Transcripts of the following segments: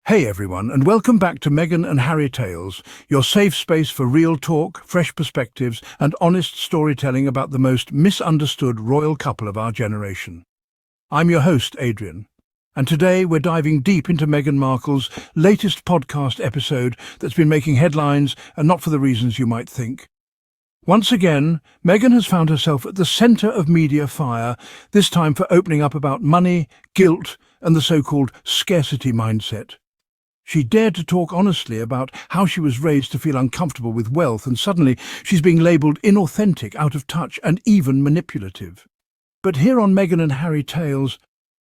Hey everyone, and welcome back to Meghan and Harry Tales, your safe space for real talk, fresh perspectives, and honest storytelling about the most misunderstood royal couple of our generation. I'm your host, Adrian, and today we're diving deep into Meghan Markle's latest podcast episode that's been making headlines, and not for the reasons you might think. Once again, Meghan has found herself at the centre of media fire, this time for opening up about money, guilt, and the so-called scarcity mindset. She dared to talk honestly about how she was raised to feel uncomfortable with wealth, and suddenly she's being labelled inauthentic, out of touch, and even manipulative. But here on Meghan and Harry Tales,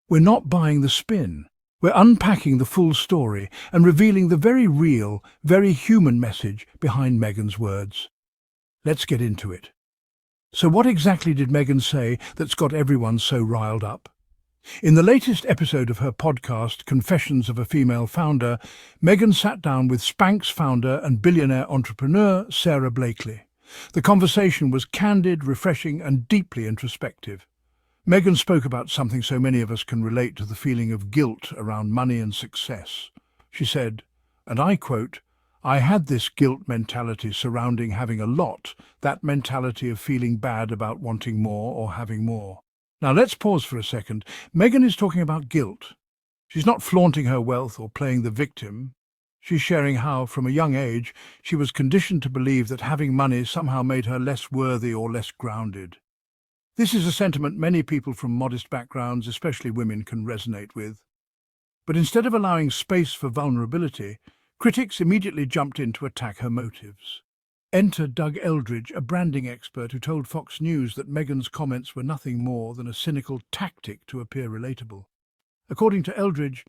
we're not buying the spin. We're unpacking the full story and revealing the very real, very human message behind Meghan's words. Let's get into it. So what exactly did Meghan say that's got everyone so riled up? In the latest episode of her podcast, Confessions of a Female Founder, Meghan sat down with Spanx founder and billionaire entrepreneur Sara Blakely. The conversation was candid, refreshing, and deeply introspective. Meghan spoke about something so many of us can relate to, the feeling of guilt around money and success. She said, and I quote, "I had this guilt mentality surrounding having a lot, that mentality of feeling bad about wanting more or having more." Now let's pause for a second. Meghan is talking about guilt. She's not flaunting her wealth or playing the victim. She's sharing how, from a young age, she was conditioned to believe that having money somehow made her less worthy or less grounded. This is a sentiment many people from modest backgrounds, especially women, can resonate with. But instead of allowing space for vulnerability, critics immediately jumped in to attack her motives. Enter Doug Eldridge, a branding expert who told Fox News that Meghan's comments were nothing more than a cynical tactic to appear relatable. According to Eldridge,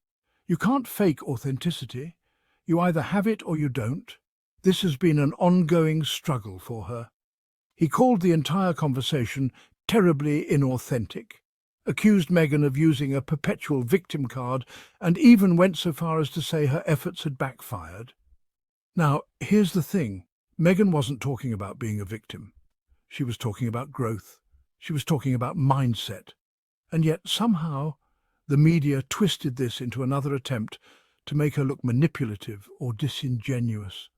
you can't fake authenticity. You either have it or you don't. This has been an ongoing struggle for her. He called the entire conversation terribly inauthentic, accused Meghan of using a perpetual victim card, and even went so far as to say her efforts had backfired. Now, here's the thing. Meghan wasn't talking about being a victim. She was talking about growth. She was talking about mindset. And yet, somehow, the media twisted this into another attempt to make her look manipulative or disingenuous.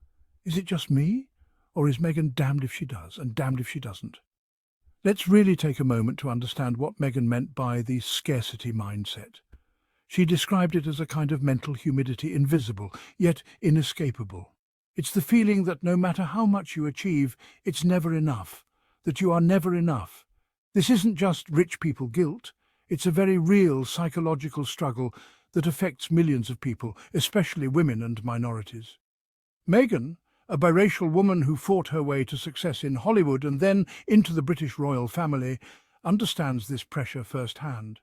Is it just me? Or is Meghan damned if she does and damned if she doesn't? Let's really take a moment to understand what Meghan meant by the scarcity mindset. She described it as a kind of mental humidity, invisible, yet inescapable. It's the feeling that no matter how much you achieve, it's never enough, that you are never enough. This isn't just rich people guilt. It's a very real psychological struggle that affects millions of people, especially women and minorities. Meghan, a biracial woman who fought her way to success in Hollywood and then into the British royal family, understands this pressure firsthand.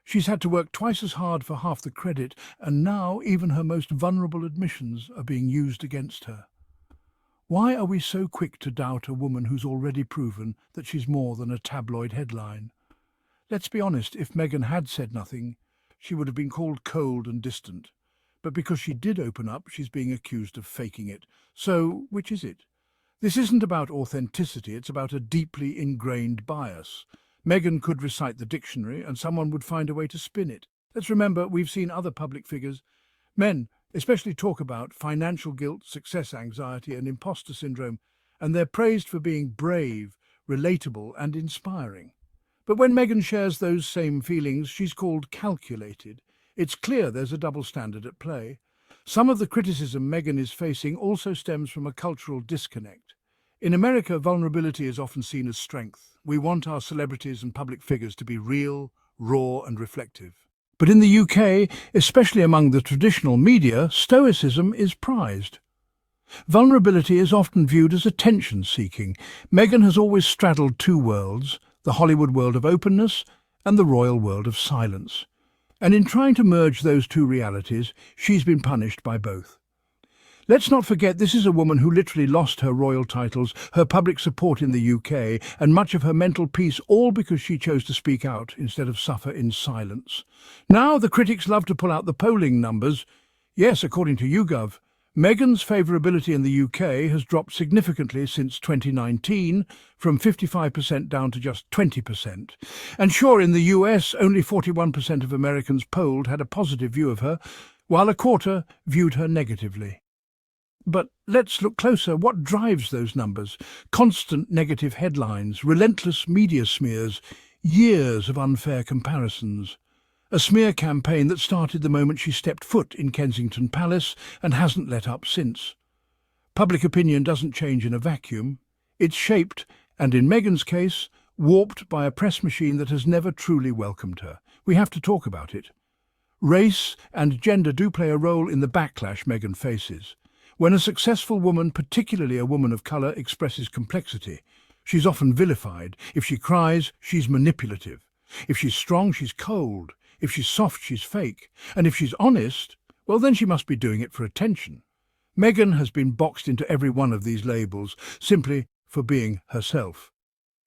She's had to work twice as hard for half the credit, and now even her most vulnerable admissions are being used against her. Why are we so quick to doubt a woman who's already proven that she's more than a tabloid headline? Let's be honest, if Meghan had said nothing, she would have been called cold and distant. But because she did open up, she's being accused of faking it. So, which is it? This isn't about authenticity, it's about a deeply ingrained bias. Meghan could recite the dictionary and someone would find a way to spin it. Let's remember, we've seen other public figures, men especially, talk about financial guilt, success anxiety and imposter syndrome, and they're praised for being brave, relatable and inspiring. But when Meghan shares those same feelings, she's called calculated. It's clear there's a double standard at play. Some of the criticism Meghan is facing also stems from a cultural disconnect. In America, vulnerability is often seen as strength. We want our celebrities and public figures to be real, raw and reflective. But in the UK, especially among the traditional media, stoicism is prized. Vulnerability is often viewed as attention-seeking. Meghan has always straddled two worlds, the Hollywood world of openness and the royal world of silence. And in trying to merge those two realities, she's been punished by both. Let's not forget, this is a woman who literally lost her royal titles, her public support in the UK, and much of her mental peace, all because she chose to speak out instead of suffer in silence. Now the critics love to pull out the polling numbers. Yes, according to YouGov, Meghan's favourability in the UK has dropped significantly since 2019, from 55% down to just 20%. And sure, in the US, only 41% of Americans polled had a positive view of her, while a quarter viewed her negatively. But let's look closer. What drives those numbers? Constant negative headlines, relentless media smears, years of unfair comparisons. A smear campaign that started the moment she stepped foot in Kensington Palace and hasn't let up since. Public opinion doesn't change in a vacuum. It's shaped, and in Meghan's case, warped by a press machine that has never truly welcomed her. We have to talk about it. Race and gender do play a role in the backlash Meghan faces. When a successful woman, particularly a woman of colour, expresses complexity, she's often vilified. If she cries, she's manipulative. If she's strong, she's cold. If she's soft, she's fake. And if she's honest, well, then she must be doing it for attention. Meghan has been boxed into every one of these labels simply for being herself,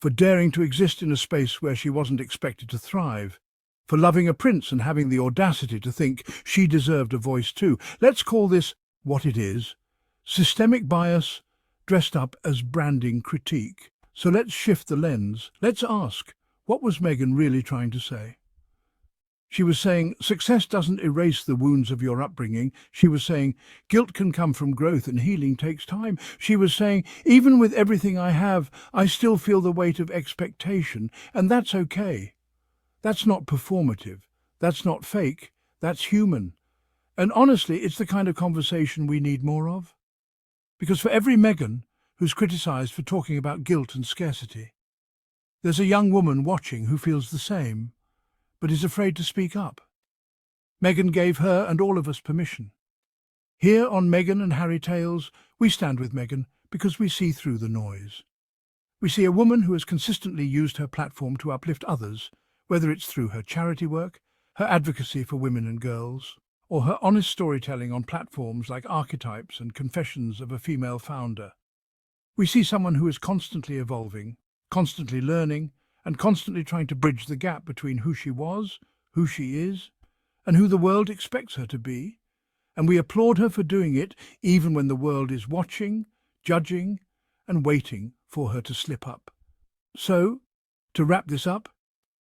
for daring to exist in a space where she wasn't expected to thrive, for loving a prince and having the audacity to think she deserved a voice too. Let's call this what it is: systemic bias dressed up as branding critique. So let's shift the lens. Let's ask, what was Meghan really trying to say? She was saying, success doesn't erase the wounds of your upbringing. She was saying, guilt can come from growth and healing takes time. She was saying, even with everything I have, I still feel the weight of expectation, and that's okay. That's not performative. That's not fake. That's human. And honestly, it's the kind of conversation we need more of. Because for every Meghan who's criticised for talking about guilt and scarcity, there's a young woman watching who feels the same, but is afraid to speak up. Meghan gave her and all of us permission. Here on Meghan and Harry Tales, we stand with Meghan because we see through the noise. We see a woman who has consistently used her platform to uplift others, whether it's through her charity work, her advocacy for women and girls, or her honest storytelling on platforms like Archetypes and Confessions of a Female Founder. We see someone who is constantly evolving, constantly learning, and constantly trying to bridge the gap between who she was, who she is, and who the world expects her to be. And we applaud her for doing it, even when the world is watching, judging, and waiting for her to slip up. So, to wrap this up,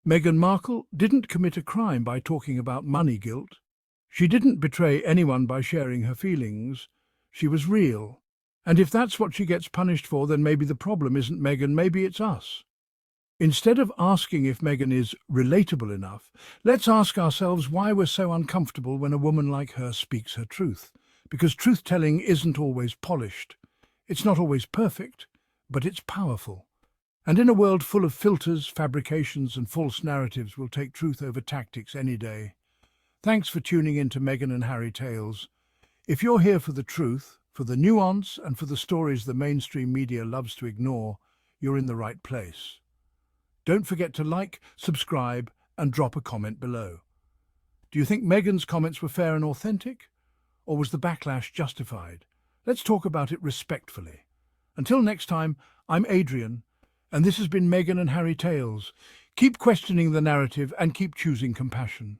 Meghan Markle didn't commit a crime by talking about money guilt. She didn't betray anyone by sharing her feelings. She was real. And if that's what she gets punished for, then maybe the problem isn't Meghan, maybe it's us. Instead of asking if Meghan is relatable enough, let's ask ourselves why we're so uncomfortable when a woman like her speaks her truth. Because truth-telling isn't always polished. It's not always perfect, but it's powerful. And in a world full of filters, fabrications, and false narratives, we'll take truth over tactics any day. Thanks for tuning in to Meghan and Harry Tales. If you're here for the truth, for the nuance, and for the stories the mainstream media loves to ignore, you're in the right place. Don't forget to like, subscribe, and drop a comment below. Do you think Meghan's comments were fair and authentic? Or was the backlash justified? Let's talk about it respectfully. Until next time, I'm Adrian, and this has been Meghan and Harry Tales. Keep questioning the narrative and keep choosing compassion.